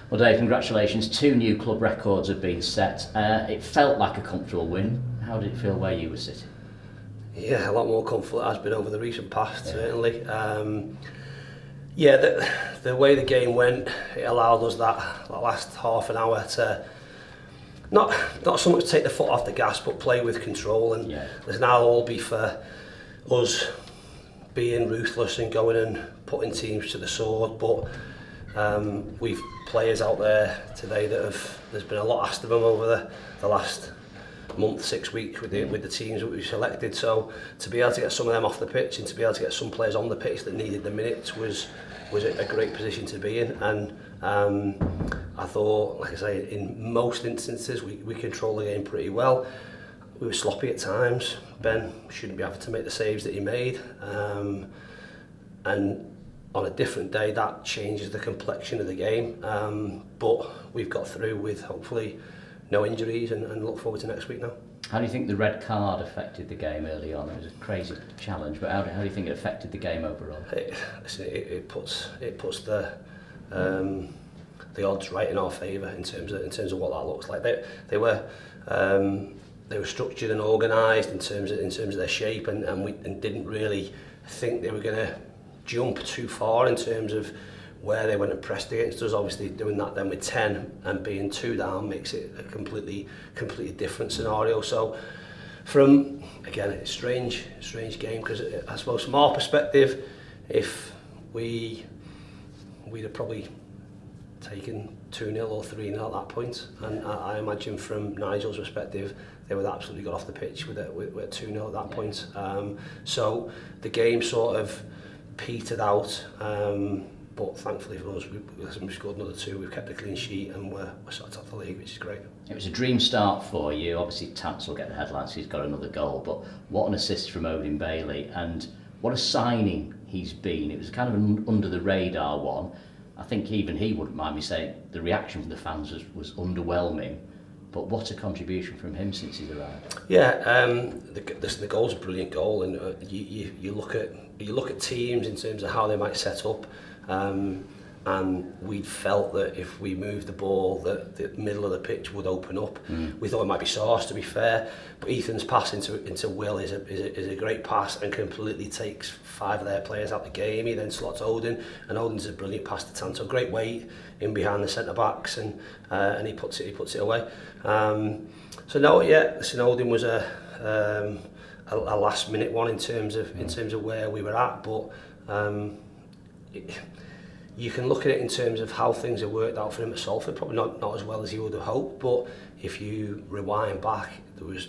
Well, Dave, congratulations. 2 new club records have been set. It felt like a comfortable win. How did it feel where you were sitting? Yeah, a lot more comfortable it has been over the recent past, certainly. The way the game went, it allowed us that last half an hour to not so much take the foot off the gas, but play with control. And there's now all be for us being ruthless and going and putting teams to the sword. But we've players out there today that there's been a lot asked of them over the last month, 6 weeks with the teams that we've selected. So to be able to get some of them off the pitch and to be able to get some players on the pitch that needed the minutes was a great position to be in. And I thought, like I say, in most instances we controlled the game pretty well. We were sloppy at times. Ben shouldn't be having to make the saves that he made. And on a different day that changes the complexion of the game. But we've got through with hopefully no injuries and look forward to next week now. How do you think the red card affected the game early on? It was a crazy challenge, but how do you think it affected the game overall? It puts the odds right in our favour in terms of what that looks like. They were structured and organised in terms of their shape, and we didn't really think they were going to jump too far in terms of where they went and pressed against us. Obviously doing that then with 10 and being 2 down makes it a completely different scenario. So from, again, it's a strange game, because I suppose from our perspective, if we'd have probably taken 2-0 or 3-0 at that point, and I imagine from Nigel's perspective they would have absolutely got off the pitch with 2-0 at that point. So the game sort of petered out, but thankfully for us, we scored another 2, we've kept a clean sheet, and we're sort of top of the league, which is great. It was a dream start for you. Obviously Tance will get the headlines, he's got another goal, but what an assist from Odin Bailey, and what a signing he's been. It was kind of an under the radar one. I think even he wouldn't mind me saying the reaction from the fans was underwhelming, but what a contribution from him since he's arrived. Yeah, the goal's a brilliant goal, and you look at teams in terms of how they might set up, and we felt that if we moved the ball, that the middle of the pitch would open up. We thought it might be Sauce, to be fair, but Ethan's pass into Will is a great pass and completely takes 5 of their players out the game. He then slots Odin, and Odin's a brilliant pass to Tanto. Great weight in behind the centre backs, and he puts it away. So no, yeah, listen, Odin was a last minute one in terms of where we were at, but you can look at it in terms of how things have worked out for him at Salford, probably not as well as he would have hoped, but if you rewind back, there was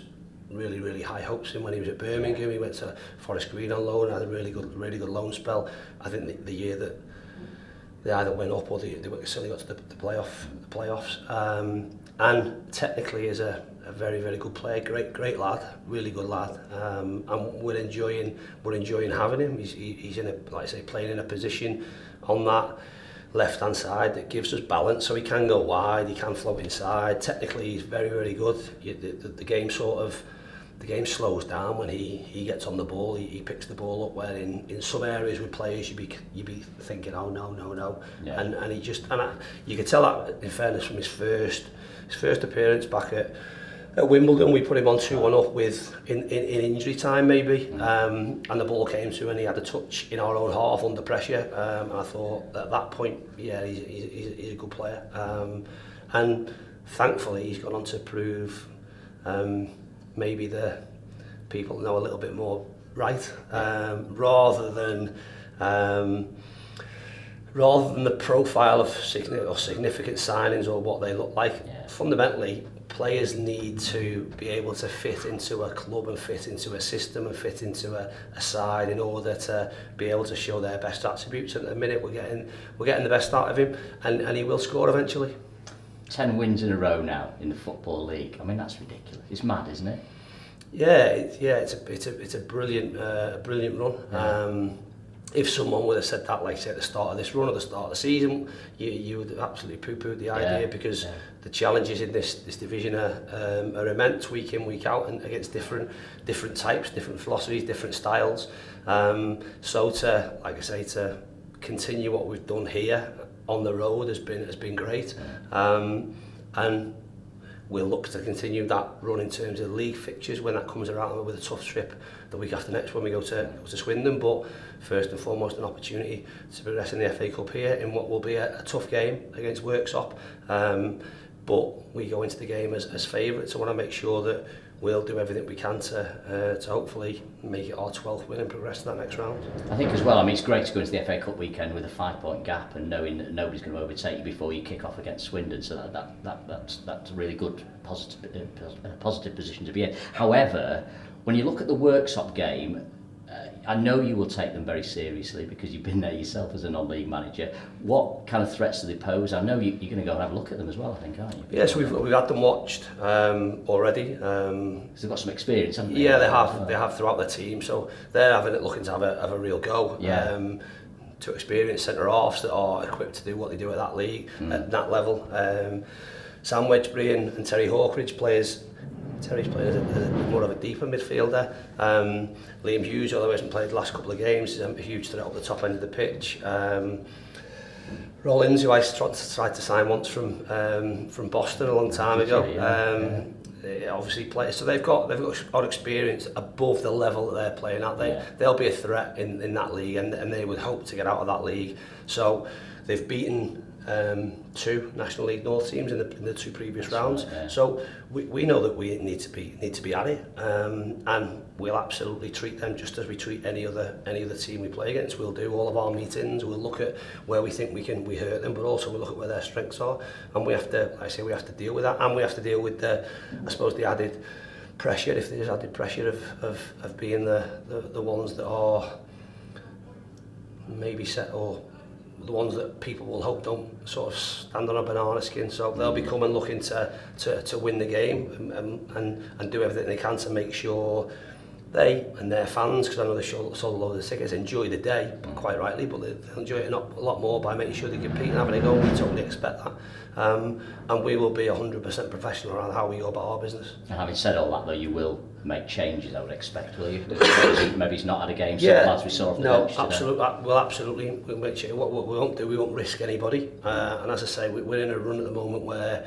really high hopes in when he was at Birmingham. He went to Forest Green on loan, had a really good loan spell. I think the year that they either went up or they certainly got to the playoffs. And technically is a very good player, great lad, really good lad, and we're enjoying having him. He's in a, like I say, playing in a position on that left hand side that gives us balance, so he can go wide, he can float inside. Technically he's very good. The game slows down when he gets on the ball. He picks the ball up, where in some areas with players you'd be thinking, oh no. Yeah. And he just, you could tell that, in fairness, from his first appearance back at Wimbledon. We put him on 2-1 up with in injury time maybe, and the ball came to him and he had a touch in our own half under pressure, and I thought at that point, yeah, he's a good player, and thankfully he's gone on to prove maybe the people know a little bit more right, rather than the profile of significant signings or what they look like. Fundamentally, players need to be able to fit into a club and fit into a system and fit into a side in order to be able to show their best attributes. And at the minute we're getting the best out of him, and he will score eventually. 10 wins in a row now in the Football League. I mean, that's ridiculous. It's mad, isn't it? Yeah, it's a brilliant run. Yeah. If someone would have said that, like say at the start of this run or the start of the season, you would have absolutely poo-pooed the idea, because the challenges in this division are immense week in, week out, and against different types, different philosophies, different styles. So to, like I say, to continue what we've done here on the road has been great, and we'll look to continue that run in terms of league fixtures when that comes around, with a tough trip the week after next when we go to Swindon. But first and foremost, an opportunity to progress in the FA Cup here in what will be a tough game against Worksop. But we go into the game as favourites. I want to make sure that we'll do everything we can to hopefully make it our 12th win and progress to that next round. I think as well, I mean, it's great to go into the FA Cup weekend with a 5-point gap and knowing that nobody's going to overtake you before you kick off against Swindon. So that's a really good positive position to be in. However, when you look at the Worksop game, I know you will take them very seriously because you've been there yourself as a non-league manager. What kind of threats do they pose? I know you're going to go and have a look at them as well, I think, aren't you? Yes, we've had them watched already. Because they've got some experience, haven't they? Yeah, they have. They have throughout the team, so they're looking to have a real go. Yeah. To experienced centre-halves that are equipped to do what they do at that league, at that level. Sam Wedgbury and Terry Hawkridge Terry's playing as more of a deeper midfielder. Liam Hughes, although he hasn't played the last couple of games, is a huge threat up the top end of the pitch. Rollins, who I tried to sign once from Boston a long time ago, obviously plays. So they've got experience above the level that they're playing at. They'll be a threat in that league, and they would hope to get out of that league. So they've beaten 2 National League North teams in the 2 previous rounds. Right, yeah. So we know that we need to be at it, and we'll absolutely treat them just as we treat any other team we play against. We'll do all of our meetings. We'll look at where we think we hurt them, but also we'll look at where their strengths are, and we have to deal with that, and we have to deal with the added pressure, if there's added pressure of being the ones that are maybe set, or the ones that people will hope don't sort of stand on a banana skin. So they'll be coming looking to win the game and do everything they can to make sure they and their fans, because I know they sold a load of the tickets, enjoy the day, quite rightly, but they'll enjoy it a lot more by making sure they compete and having a go. We totally expect that. And we will be 100% professional around how we go about our business. And having said all that, though, you will make changes, I would expect, will you? Maybe he's not had a game, so as we saw off the bench today. Absolutely. We'll make sure. What we won't do, we won't risk anybody. And as I say, we're in a run at the moment where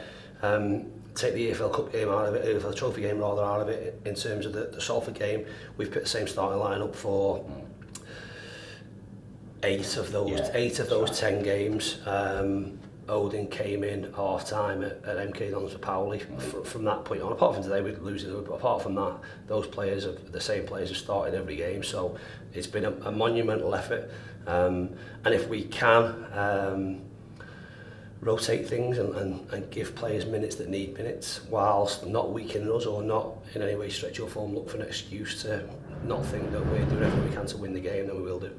take the EFL Cup game out of it, EFL Trophy game rather out of it. In terms of the Salford game, we've put the same starting line up for 8 of those 10 games. Odin came in half time at MK Dons for Powley. From that point on, apart from today we're losing, but apart from that, those players are the same players have started every game. So it's been a monumental effort, and if we can rotate things and give players minutes that need minutes, whilst not weakening us or not in any way stretch or form look for an excuse to not think that we're doing everything we can to win the game, then we will do.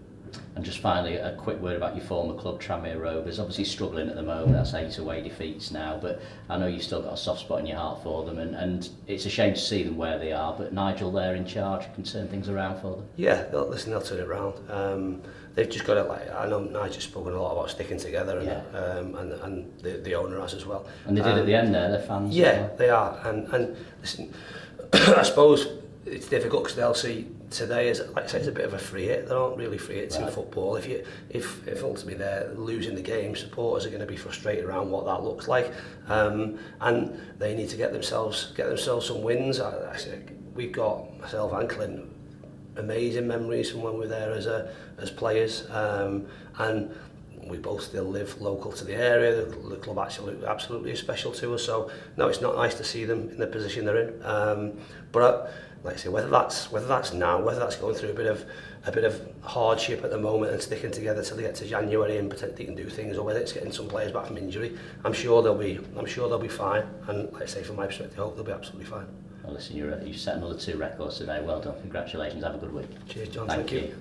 And just finally, a quick word about your former club, Tranmere Rovers. Obviously struggling at the moment, that's 8 away defeats now, but I know you've still got a soft spot in your heart for them, and it's a shame to see them where they are, but Nigel there in charge can turn things around for them. Yeah, they'll turn it around. They've just got to, I know Nigel's spoken a lot about sticking together, and the owner has as well. And they did at the end there, their fans. Yeah, they are, and listen, I suppose it's difficult because they'll see today as, like I say, it's a bit of a free hit. There aren't really free hits in football. If ultimately they're losing the game, supporters are going to be frustrated around what that looks like, and they need to get themselves some wins. We've got, myself and Clint, amazing memories from when we were there as players, and we both still live local to the area. The club absolutely is special to us. So no, it's not nice to see them in the position they're in. But like I say, whether that's now, whether that's going through a bit of hardship at the moment and sticking together till they get to January and potentially can do things, or whether it's getting some players back from injury, I'm sure they'll be fine. And like I say, from my perspective, I hope they'll be absolutely fine. Well, listen, you've set another 2 records today. Well done. Congratulations. Have a good week. Cheers, John. Thank you.